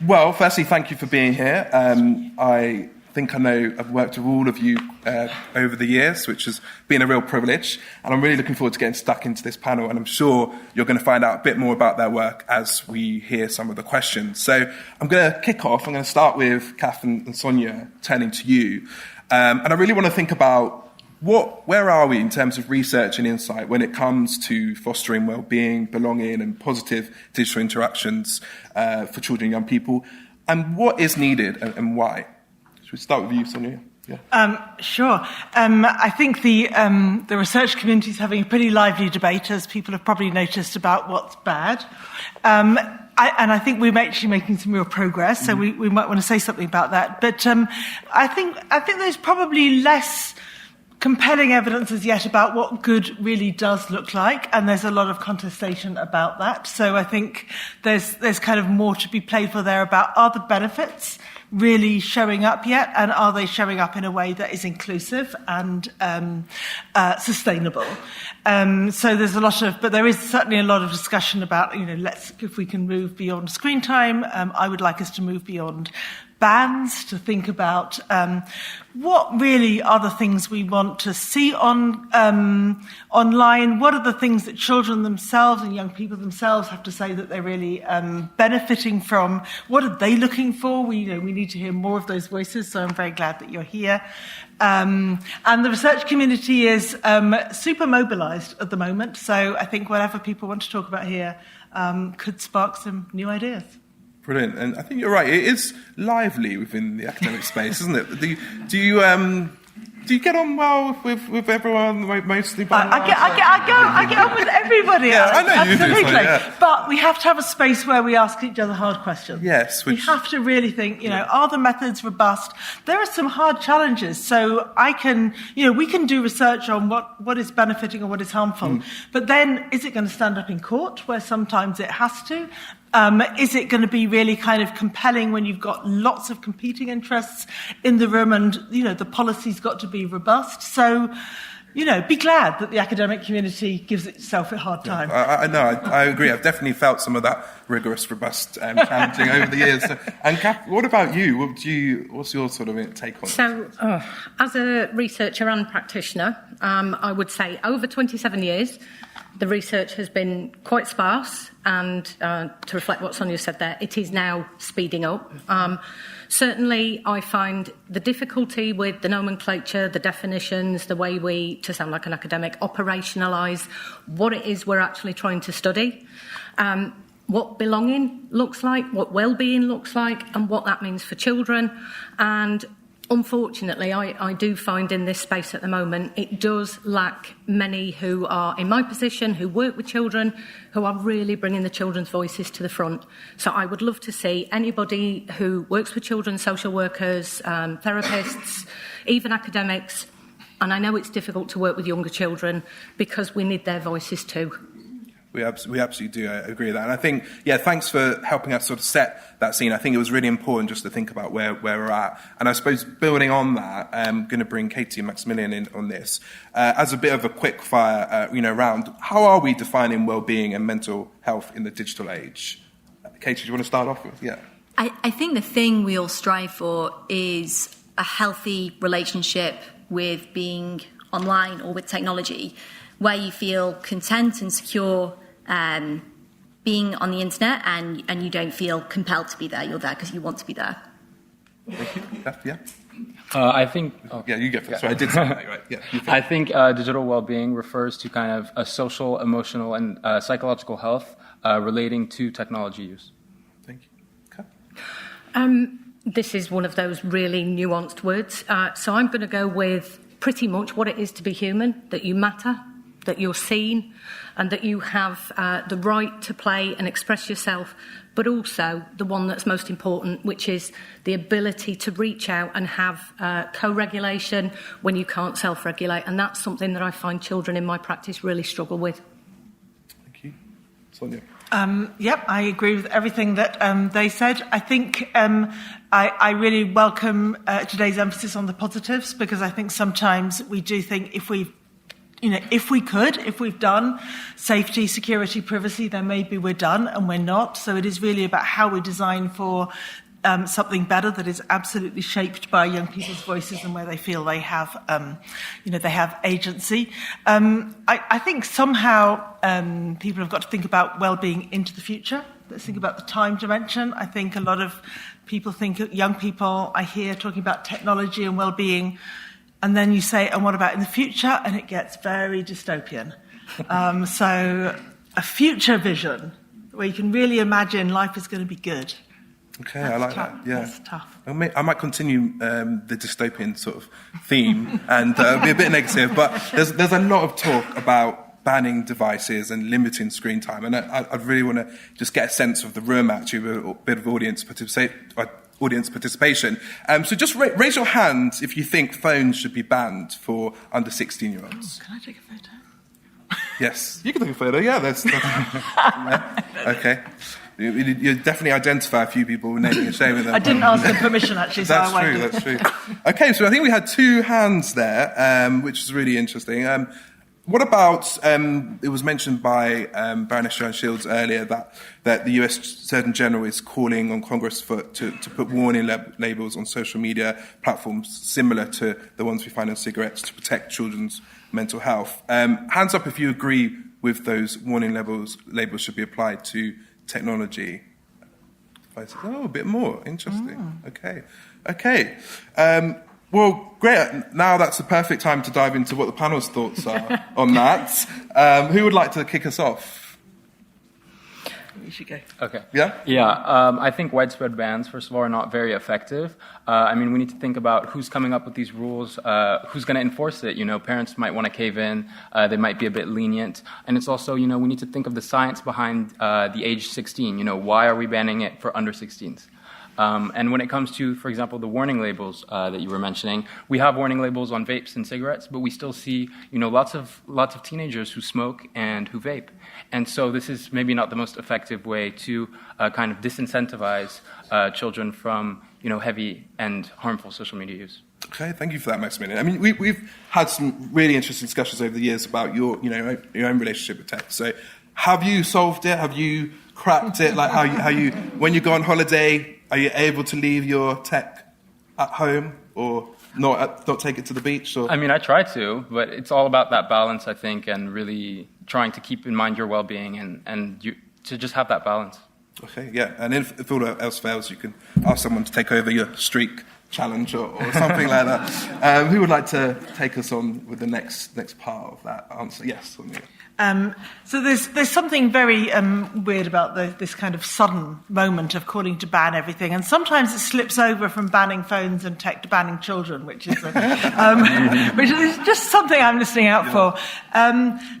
Well, firstly, thank you for being here. I think I know I've worked with all of you over the years, which has been a real privilege. And I'm really looking forward to getting stuck into this panel. And I'm sure you're going to find out a bit more about their work as we hear some of the questions. So I'm going to kick off. I'm going to start with Cath and Sonia, turning to you. And I really want to think about where are we in terms of research and insight when it comes to fostering well-being, belonging, and positive digital interactions for children and young people, and what is needed and why? Should we start with you, Sonia? Yeah. Sure. I think the research community is having a pretty lively debate, as people have probably noticed, about what's bad. And I think we're actually making some real progress, so we might want to say something about that. But I think there's probably less compelling evidence as yet about what good really does look like, and there's a lot of contestation about that. So I think there's kind of more to be played for there about, are the benefits really showing up yet, and are they showing up in a way that is inclusive and sustainable? So there's but there is certainly a lot of discussion about, if we can move beyond screen time. I would like us to move beyond bans, to think about what really are the things we want to see online. What are the things that children themselves and young people themselves have to say that they're really benefiting from? What are they looking for? We need to hear more of those voices, so I'm very glad that you're here. And the research community is super mobilised at the moment, so I think whatever people want to talk about here could spark some new ideas. Brilliant, and I think you're right. It is lively within the academic space, isn't it? Do you get on well with everyone mostly? I get on with everybody. Yeah, else. I know you absolutely. do. So, yeah. But we have to have a space where we ask each other hard questions. Yes, we have to really think. Are the methods robust? There are some hard challenges. So we can do research on what is benefiting and what is harmful. But then, is it going to stand up in court, where sometimes it has to? Is it going to be really kind of compelling when you've got lots of competing interests in the room, and the policy's got to be robust? So, be glad that the academic community gives itself a hard time. Yeah, I agree. I've definitely felt some of that rigorous, robust challenging over the years. And Cath, what about you? What's your sort of take on it? So, as a researcher and practitioner, I would say over 27 years, the research has been quite sparse, and to reflect what Sonia said there, it is now speeding up. Certainly, I find the difficulty with the nomenclature, the definitions, the way we, to sound like an academic, operationalise what it is we're actually trying to study, what belonging looks like, what well-being looks like, and what that means for children. And unfortunately, I do find in this space at the moment, it does lack many who are in my position, who work with children, who are really bringing the children's voices to the front. So I would love to see anybody who works with children, social workers, therapists, even academics. And I know it's difficult to work with younger children because we need their voices too. We absolutely do. I agree with that. And I think, thanks for helping us sort of set that scene. I think it was really important just to think about where we're at. And I suppose building on that, I'm going to bring Katie and Maximilian in on this. As a bit of a quick fire, round, how are we defining well-being and mental health in the digital age? Katie, do you want to start off with? Yeah. I think the thing we all strive for is a healthy relationship with being online or with technology, where you feel content and secure being on the internet, and you don't feel compelled to be there. You're there because you want to be there. Thank you. Yeah. I think... Yeah, you get first. Sorry, I did say that, right. Yeah, I think digital well-being refers to kind of a social, emotional, and psychological health relating to technology use. Thank you. Okay. This is one of those really nuanced words. So I'm going to go with pretty much what it is to be human, that you matter, that you're seen, and that you have the right to play and express yourself, but also the one that's most important, which is the ability to reach out and have co-regulation when you can't self-regulate. And that's something that I find children in my practice really struggle with. Thank you. Sonia? Yep, I agree with everything that they said. I think I really welcome today's emphasis on the positives, because I think sometimes we do think if we've if we've done safety, security, privacy, then maybe we're done, and we're not. So it is really about how we design for something better that is absolutely shaped by young people's voices and where they feel they have, they have agency. I think somehow people have got to think about well-being into the future. Let's think about the time dimension. I think a lot of people think, young people I hear talking about technology and well-being, and then you say, and what about in the future? And it gets very dystopian. So a future vision where you can really imagine life is going to be good. Okay, That's I like tough. that. Yeah, That's tough. I might continue the dystopian sort of theme and be a bit negative, but there's a lot of talk about banning devices and limiting screen time, and I really want to just get a sense of the room, actually, with a bit of audience participation. So just raise your hand if you think phones should be banned for under 16-year-olds. Can I take a photo? Yes, you can take a photo. Yeah, that's yeah. Okay. You definitely identify a few people naming and shaming them. I didn't ask for permission, actually, so I won't. That's true. Okay, so I think we had 2 hands there, which is really interesting. What about, it was mentioned by Baroness Sharon-Shields earlier that the US Surgeon General is calling on Congress to put warning labels on social media platforms similar to the ones we find in cigarettes to protect children's mental health. Hands up if you agree with those warning labels should be applied to technology. A bit more. Interesting. Okay. Well, great. Now that's the perfect time to dive into what the panel's thoughts are on that. Who would like to kick us off? You should go. Okay. Yeah? Yeah, I think widespread bans, first of all, are not very effective. We need to think about who's coming up with these rules, who's going to enforce it. Parents might want to cave in. They might be a bit lenient. And it's also, we need to think of the science behind the age 16. Why are we banning it for under 16s? And when it comes to, for example, the warning labels that you were mentioning, we have warning labels on vapes and cigarettes, but we still see, lots of teenagers who smoke and who vape. And so this is maybe not the most effective way to kind of disincentivize children from, heavy and harmful social media use. Okay, thank you for that, Maximilian. We've had some really interesting discussions over the years about your own relationship with tech. So, have you solved it? Have you cracked it? Like how you when you go on holiday, are you able to leave your tech at home or not take it to the beach? Or? I try to, but it's all about that balance, I think, and really trying to keep in mind your well-being and to just have that balance. Okay, yeah. And if all else fails, you can ask someone to take over your streak challenge or something like that. Who would like to take us on with the next part of that answer? Yes, Sonia. So there's something very weird about this kind of sudden moment of calling to ban everything, and sometimes it slips over from banning phones and tech to banning children, which is just something I'm listening out for.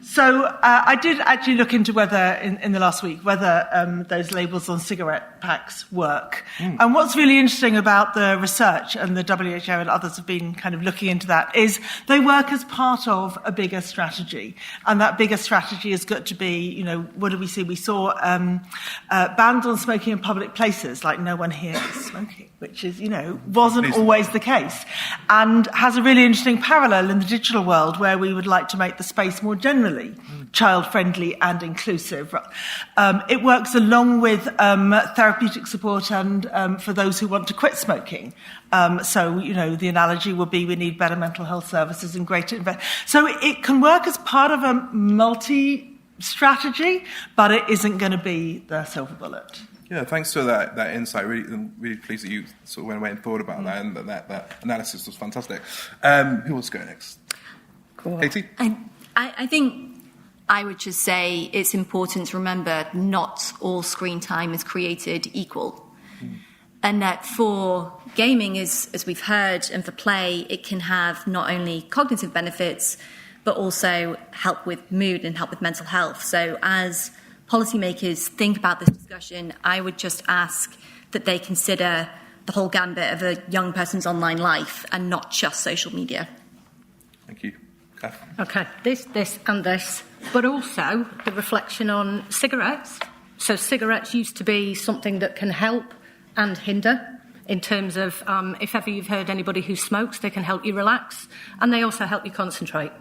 So I did actually look into whether in the last week whether those labels on cigarette packs work. And what's really interesting about the research, and the WHO and others have been kind of looking into that, is they work as part of a bigger strategy, and that bigger strategy has got to be, what did we see? We saw bans on smoking in public places, like no one here is smoking, which is, wasn't always the case, and has a really interesting parallel in the digital world where we would like to make the space more generally child-friendly and inclusive. It works along with therapeutic support and for those who want to quit smoking. So, the analogy would be we need better mental health services and greater... So it can work as part of a multi-strategy, but it isn't going to be the silver bullet. Yeah, thanks for that insight. Really pleased that you sort of went away and thought about that, and that analysis was fantastic. Who wants to go next? Cool. Katie? I think I would just say it's important to remember not all screen time is created equal. And that for gaming, as we've heard, and for play, it can have not only cognitive benefits, but also help with mood and help with mental health. So as policymakers think about this discussion, I would just ask that they consider the whole gambit of a young person's online life and not just social media. Thank you. Cath? Okay, this and this, but also the reflection on cigarettes. So cigarettes used to be something that can help and hinder. in terms of if ever you've heard anybody who smokes, they can help you relax, and they also help you concentrate.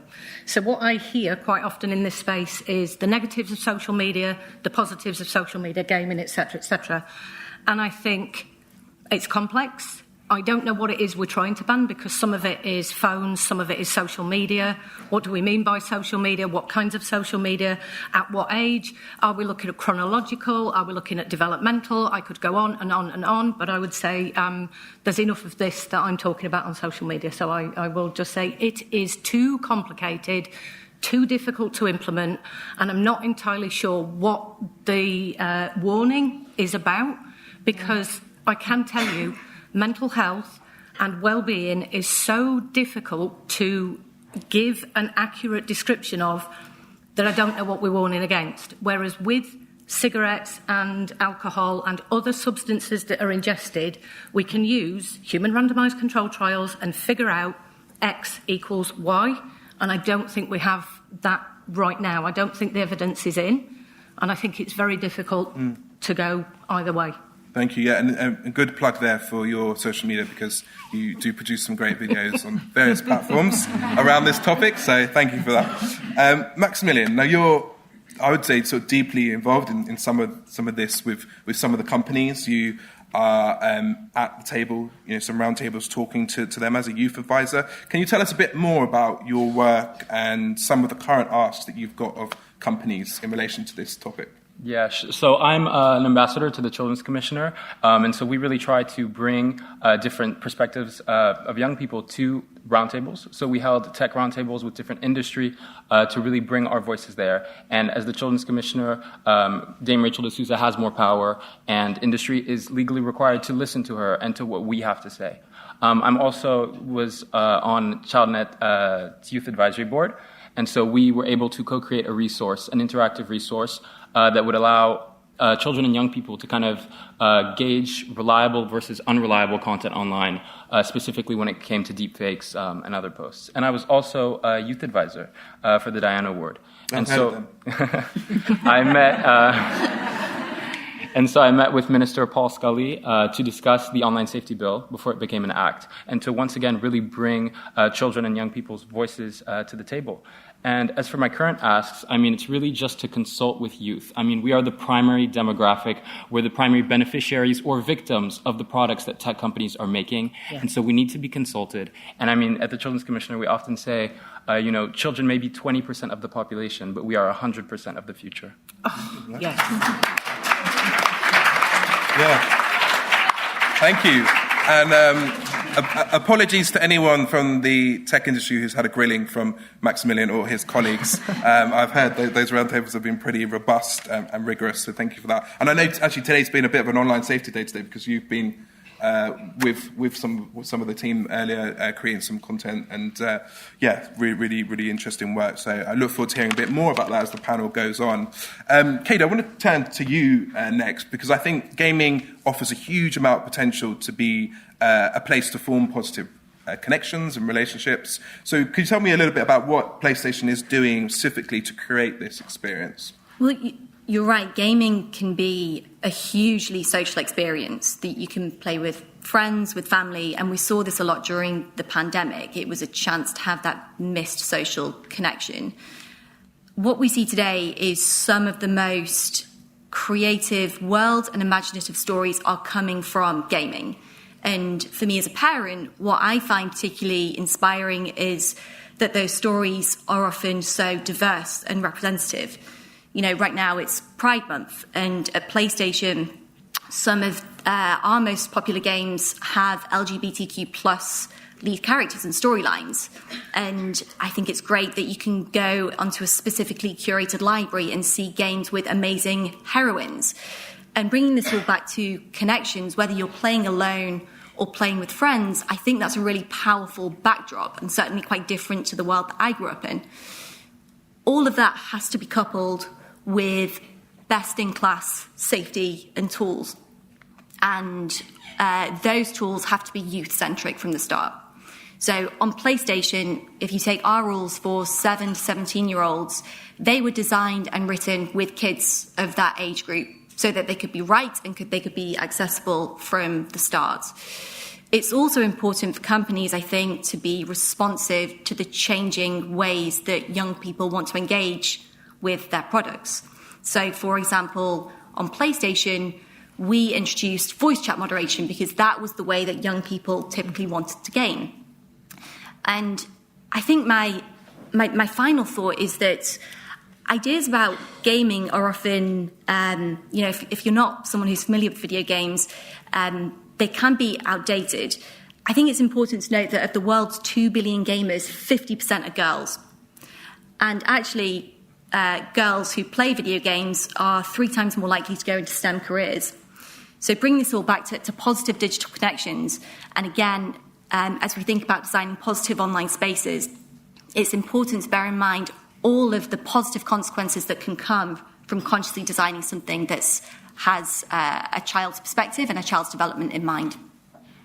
So what I hear quite often in this space is the negatives of social media, the positives of social media, gaming, etc., etc. And I think it's complex. I don't know what it is we're trying to ban, because some of it is phones, some of it is social media. What do we mean by social media? What kinds of social media? At what age? Are we looking at chronological? Are we looking at developmental? I could go on and on and on, but I would say there's enough of this that I'm talking about on social media. So I will just say it is too complicated, too difficult to implement, and I'm not entirely sure what the warning is about, because I can tell you mental health and well-being is so difficult to give an accurate description of that I don't know what we're warning against. Whereas with cigarettes and alcohol and other substances that are ingested, we can use human randomised control trials and figure out X equals Y. And I don't think we have that right now. I don't think the evidence is in. And I think it's very difficult to go either way. Thank you. Yeah, and a good plug there for your social media, because you do produce some great videos on various platforms around this topic. So thank you for that. Maximilian, now you're, I would say, sort of deeply involved in some of this with some of the companies. You are at the table, some round tables talking to them as a youth advisor. Can you tell us a bit more about your work and some of the current asks that you've got of companies in relation to this topic? Yeah, so I'm an ambassador to the Children's Commissioner, and so we really try to bring different perspectives of young people to roundtables. So we held tech roundtables with different industry to really bring our voices there. And as the Children's Commissioner, Dame Rachel D'Souza has more power, and industry is legally required to listen to her and to what we have to say. I'm also was on ChildNet Youth Advisory Board, and so we were able to co-create a resource, an interactive resource, that would allow children and young people to kind of gauge reliable versus unreliable content online, specifically when it came to deepfakes and other posts. And I was also a youth advisor for the Diana Award. And so I met with Minister Paul Scully to discuss the online safety bill before it became an act, and to once again really bring children and young people's voices to the table. And as for my current asks, it's really just to consult with youth. We are the primary demographic. We're the primary beneficiaries or victims of the products that tech companies are making. Yeah. And so we need to be consulted. And at the Children's Commissioner, we often say, children may be 20% of the population, but we are 100% of the future. Oh, yes. Yeah. Thank you. And apologies to anyone from the tech industry who's had a grilling from Maximilian or his colleagues. I've heard those roundtables have been pretty robust and rigorous, so thank you for that. And I know actually today's been a bit of an online safety day today, because you've been with some of the team earlier creating some content, and really interesting work. So I look forward to hearing a bit more about that as the panel goes on. Kate, I want to turn to you next, because I think gaming offers a huge amount of potential to be a place to form positive connections and relationships. So could you tell me a little bit about what PlayStation is doing specifically to create this experience? Well, you're right. Gaming can be a hugely social experience that you can play with friends, with family, and we saw this a lot during the pandemic. It was a chance to have that missed social connection. What we see today is some of the most creative world and imaginative stories are coming from gaming. And for me as a parent, what I find particularly inspiring is that those stories are often so diverse and representative. Right now it's Pride Month, and at PlayStation, some of our most popular games have LGBTQ plus lead characters and storylines. And I think it's great that you can go onto a specifically curated library and see games with amazing heroines. And bringing this all back to connections, whether you're playing alone or playing with friends, I think that's a really powerful backdrop, and certainly quite different to the world that I grew up in. All of that has to be coupled with best-in-class safety and tools. And those tools have to be youth-centric from the start. So on PlayStation, if you take our rules for 7 to 17-year-olds, they were designed and written with kids of that age group. so that they could be right and they could be accessible from the start. It's also important for companies, I think, to be responsive to the changing ways that young people want to engage with their products. So, for example, on PlayStation, we introduced voice chat moderation because that was the way that young people typically wanted to game. And I think my final thought is that ideas about gaming are often, if you're not someone who's familiar with video games, they can be outdated. I think it's important to note that of the world's 2 billion gamers, 50% are girls. And actually, girls who play video games are 3 times more likely to go into STEM careers. So bring this all back to positive digital connections. And again, as we think about designing positive online spaces, it's important to bear in mind all of the positive consequences that can come from consciously designing something that has a child's perspective and a child's development in mind.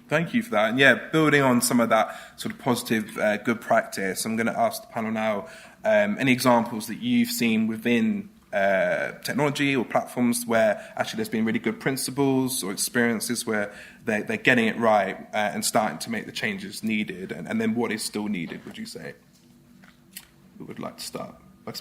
Thank you for that. And yeah, building on some of that sort of positive good practice, I'm going to ask the panel now, any examples that you've seen within technology or platforms where actually there's been really good principles or experiences where they're getting it right and starting to make the changes needed, and then what is still needed, would you say? Who would like to start? I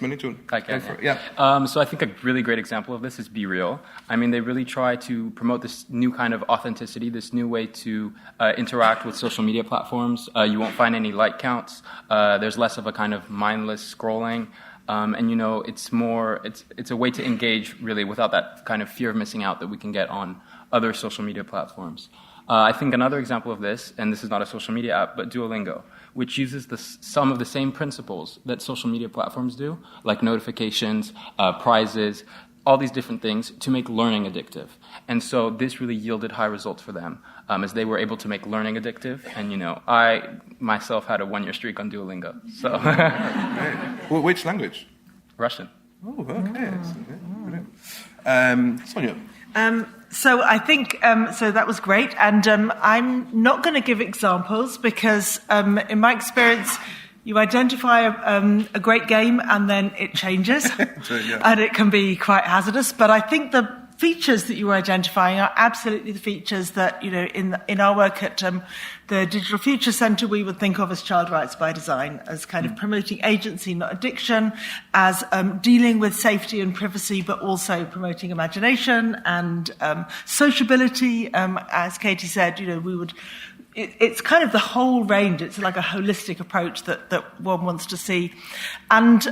can. So I think a really great example of this is Be Real. I mean, they really try to promote this new kind of authenticity, this new way to interact with social media platforms. You won't find any like counts. There's less of a kind of mindless scrolling. And, you know, it's a way to engage really without that kind of fear of missing out that we can get on other social media platforms. I think another example of this, and this is not a social media app, but Duolingo, which uses some of the same principles that social media platforms do, like notifications, prizes, all these different things to make learning addictive. And so this really yielded high results for them as they were able to make learning addictive. And, you know, I myself had a 1-year streak on Duolingo. So, well, which language? Russian. Oh, okay. Brilliant. Sonia. So I think, so that was great. And I'm not going to give examples because in my experience, you identify a great game and then it changes. True, yeah. And it can be quite hazardous. But I think the features that you were identifying are absolutely the features that, you know, in our work at the Digital Future Centre, we would think of as child rights by design, as kind of promoting agency, not addiction, as dealing with safety and privacy, but also promoting imagination and sociability. As Katie said, you know, we would... It's kind of the whole range. It's like a holistic approach that one wants to see. And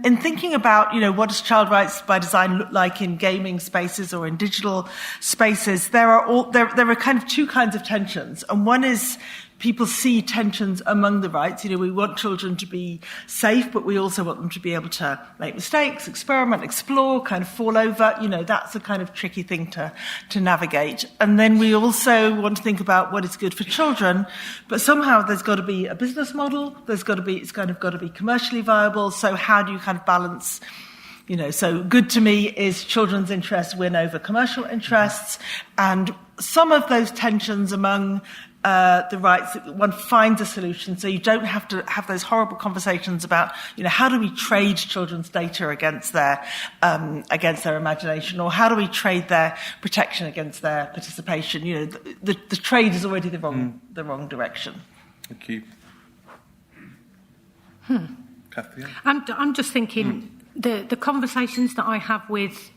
in thinking about, you know, what does child rights by design look like in gaming spaces or in digital spaces, there are kind of 2 kinds of tensions. And one is people see tensions among the rights. You know, we want children to be safe, but we also want them to be able to make mistakes, experiment, explore, kind of fall over. You know, that's a kind of tricky thing to navigate. And then we also want to think about what is good for children, but somehow there's got to be a business model. It's kind of got to be commercially viable. So how do you kind of balance? You know, so good to me is children's interests win over commercial interests, and some of those tensions among the rights, one finds a solution, so you don't have to have those horrible conversations about, you know, how do we trade children's data against their imagination, or how do we trade their protection against their participation? You know, the trade is already the wrong direction. Thank you. Cath, yeah. I'm just thinking the conversations that I have with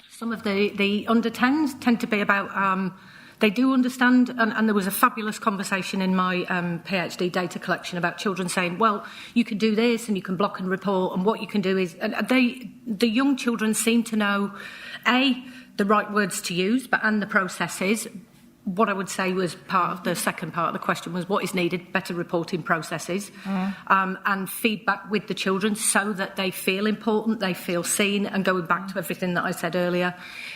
some of the under-10s tend to be about. They do understand, and there was a fabulous conversation in my PhD data collection about children saying, well, you can do this and you can block and report, and what you can do is... the young children seem to know, A, the right words to use, and the processes. What I would say was part of the second part of the question was what is needed, better reporting processes, and feedback with the children so that they feel important, they feel seen, and going back to everything that I said earlier,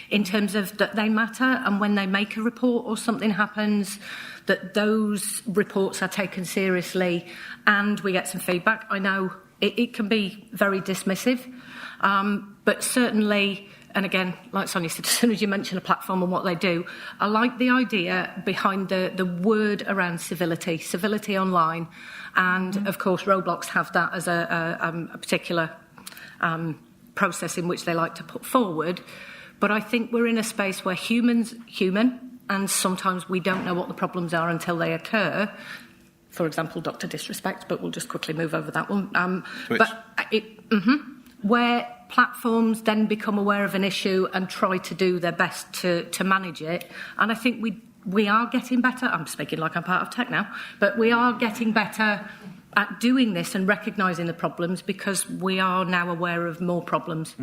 in terms of that they matter, and when they make a report or something happens, that those reports are taken seriously and we get some feedback. I know it can be very dismissive, but certainly... And again, like Sonia said, as soon as you mention a platform and what they do, I like the idea behind the word around civility online. And, of course, Roblox have that as a particular process in which they like to put forward. But I think we're in a space where human, and sometimes we don't know what the problems are until they occur. For example, Dr. Disrespect, but we'll just quickly move over that one. Where platforms then become aware of an issue and try to do their best to manage it. And I think we are getting better. I'm speaking like I'm part of tech now, but we are getting better at doing this and recognising the problems because we are now aware of more problems.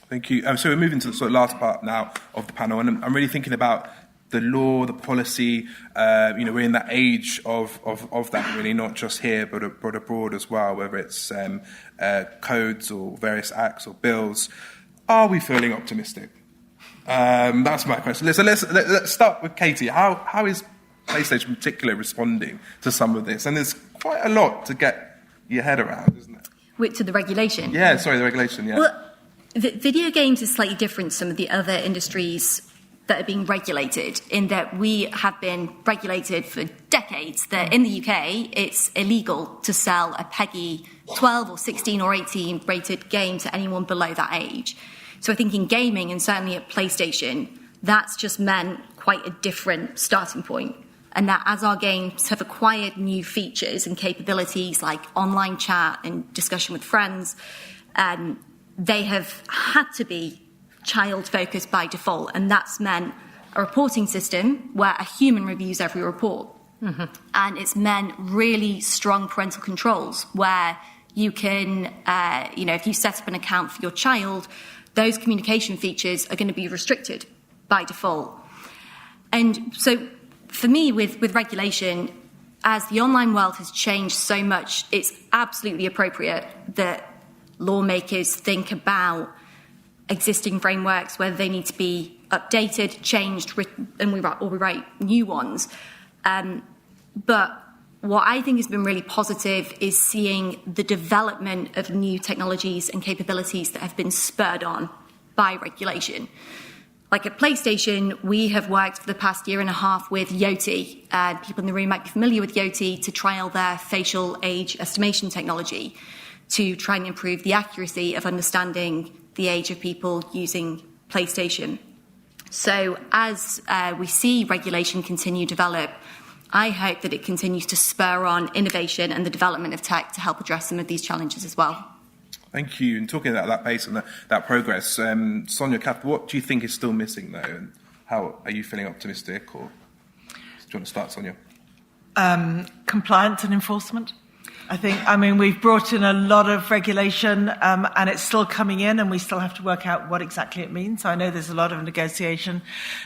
Thank you. So we're moving to the sort of last part now of the panel, and I'm really thinking about the law, the policy. We're in that age of that, really, not just here, but abroad as well, whether it's codes or various acts or bills. Are we feeling optimistic? That's my question. So let's start with Katie. How is PlayStation in particular responding to some of this? And there's quite a lot to get your head around, isn't it? To the regulation? Yeah, sorry, the regulation, yeah. Well, video games is slightly different to some of the other industries that are being regulated, in that we have been regulated for decades that in the UK it's illegal to sell a PEGI 12 or 16 or 18 rated game to anyone below that age. So I think in gaming, and certainly at PlayStation, that's just meant quite a different starting point. And that as our games have acquired new features and capabilities like online chat and discussion with friends, they have had to be child-focused by default, and that's meant a reporting system where a human reviews every report. And it's meant really strong parental controls where you can, if you set up an account for your child, those communication features are going to be restricted by default. And so for me, with regulation, as the online world has changed so much, it's absolutely appropriate that lawmakers think about existing frameworks, whether they need to be updated, changed, and we write new ones. But what I think has been really positive is seeing the development of new technologies and capabilities that have been spurred on by regulation. Like at PlayStation, we have worked for the past year and a half with Yoti. People in the room might be familiar with Yoti, to trial their facial age estimation technology to try and improve the accuracy of understanding the age of people using PlayStation. So as we see regulation continue to develop, I hope that it continues to spur on innovation and the development of tech to help address some of these challenges as well. Thank you. And talking about that pace and that progress, Sonia, Cath, what do you think is still missing, though? And how are you feeling optimistic? Or do you want to start, Sonia? Compliance and enforcement. We've brought in a lot of regulation and it's still coming in, and we still have to work out what exactly it means. So I know there's a lot of negotiation,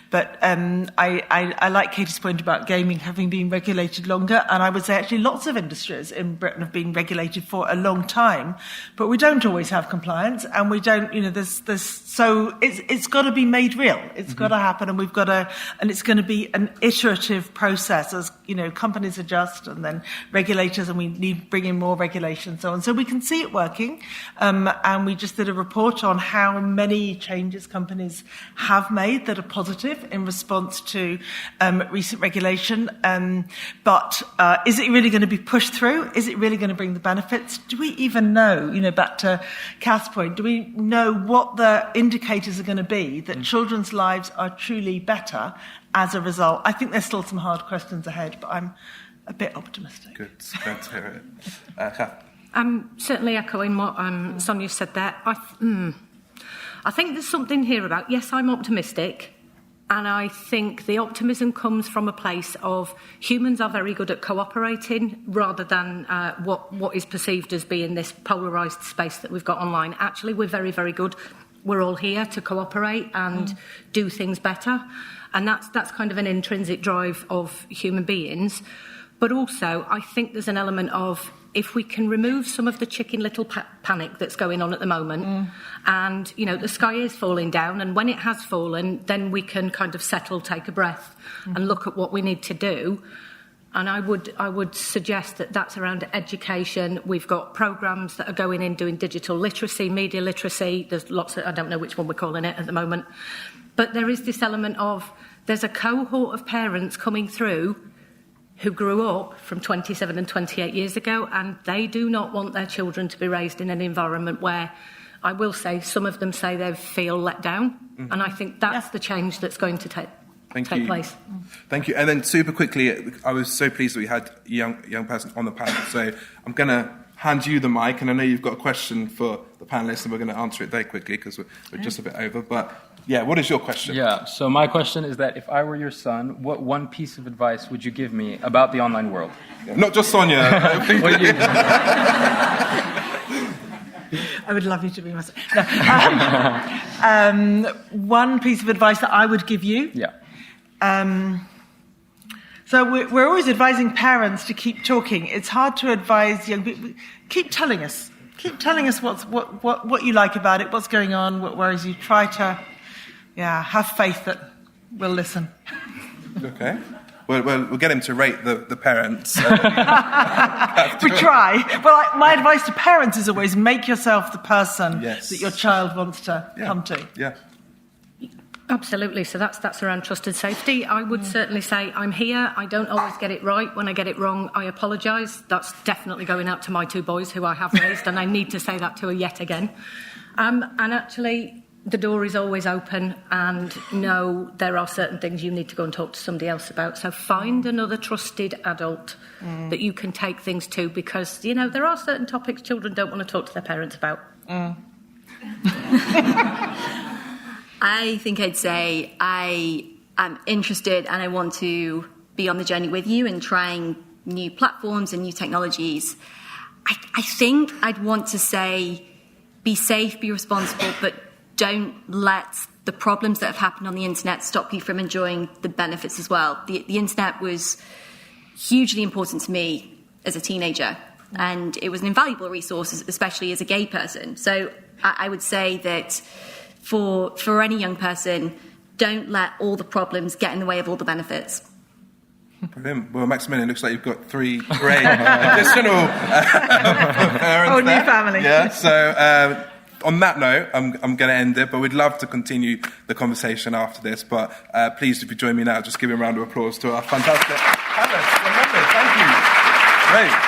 but I like Katie's point about gaming having been regulated longer, and I would say actually lots of industries in Britain have been regulated for a long time, but we don't always have compliance, and we don't, so it's got to be made real. It's got to happen, and and it's going to be an iterative process as, companies adjust and then regulators, and we need bring in more regulation and so on. So we can see it working. And we just did a report on how many changes companies have made that are positive in response to recent regulation. But is it really going to be pushed through? Is it really going to bring the benefits? Do we even know, back to Cath's point, do we know what the indicators are going to be that children's lives are truly better as a result? I think there's still some hard questions ahead, but I'm a bit optimistic. Good. Glad to hear it. Cath? I'm certainly echoing what Sonia said there. I think there's something here about, yes, I'm optimistic, and I think the optimism comes from a place of humans are very good at cooperating rather than what is perceived as being this polarised space that we've got online. Actually, we're very, very good. We're all here to cooperate and do things better, and that's kind of an intrinsic drive of human beings. But also, I think there's an element of, if we can remove some of the chicken little panic that's going on at the moment, and, the sky is falling down, and when it has fallen, then we can kind of settle, take a breath, and look at what we need to do. And I would suggest that that's around education. We've got programmes that are going in doing digital literacy, media literacy. There's lots of, I don't know which one we're calling it at the moment. But there is this element of, there's a cohort of parents coming through who grew up from 27 and 28 years ago, and they do not want their children to be raised in an environment where I will say some of them say they feel let down, and I think that's the change that's going to take place. Thank you. And then super quickly, I was so pleased that we had a young person on the panel. So I'm going to hand you the mic, and I know you've got a question for the panelists, and we're going to answer it very quickly because we're just a bit over. But yeah, what is your question? Yeah, so my question is that if I were your son, what one piece of advice would you give me about the online world? Not just Sonia. I would love you to be my son. No. One piece of advice that I would give you. Yeah. So we're always advising parents to keep talking. It's hard to advise young people. Keep telling us. Keep telling us what you like about it, what's going on, what worries you. Try to, have faith that we'll listen. Okay. We'll get him to rate the parents. We try. Well, my advice to parents is always make yourself the person that your child wants to come to. Yeah. Absolutely. So that's around trust and safety. I would certainly say I'm here. I don't always get it right. When I get it wrong, I apologise. That's definitely going out to my 2 boys who I have raised, and I need to say that to her yet again. And actually, the door is always open, and no, there are certain things you need to go and talk to somebody else about. So find another trusted adult that you can take things to, because, there are certain topics children don't want to talk to their parents about. I think I'd say I am interested and I want to be on the journey with you and trying new platforms and new technologies. I think I'd want to say be safe, be responsible, but don't let the problems that have happened on the internet stop you from enjoying the benefits as well. The internet was hugely important to me as a teenager, and it was an invaluable resource, especially as a gay person. So I would say that for any young person, don't let all the problems get in the way of all the benefits. Brilliant. Well, Maximilian, looks like you've got 3 great additional parents new family. Yeah, so on that note, I'm going to end it, but we'd love to continue the conversation after this. But please, if you join me now, just give a round of applause to our fantastic panelists. Thank you. Great.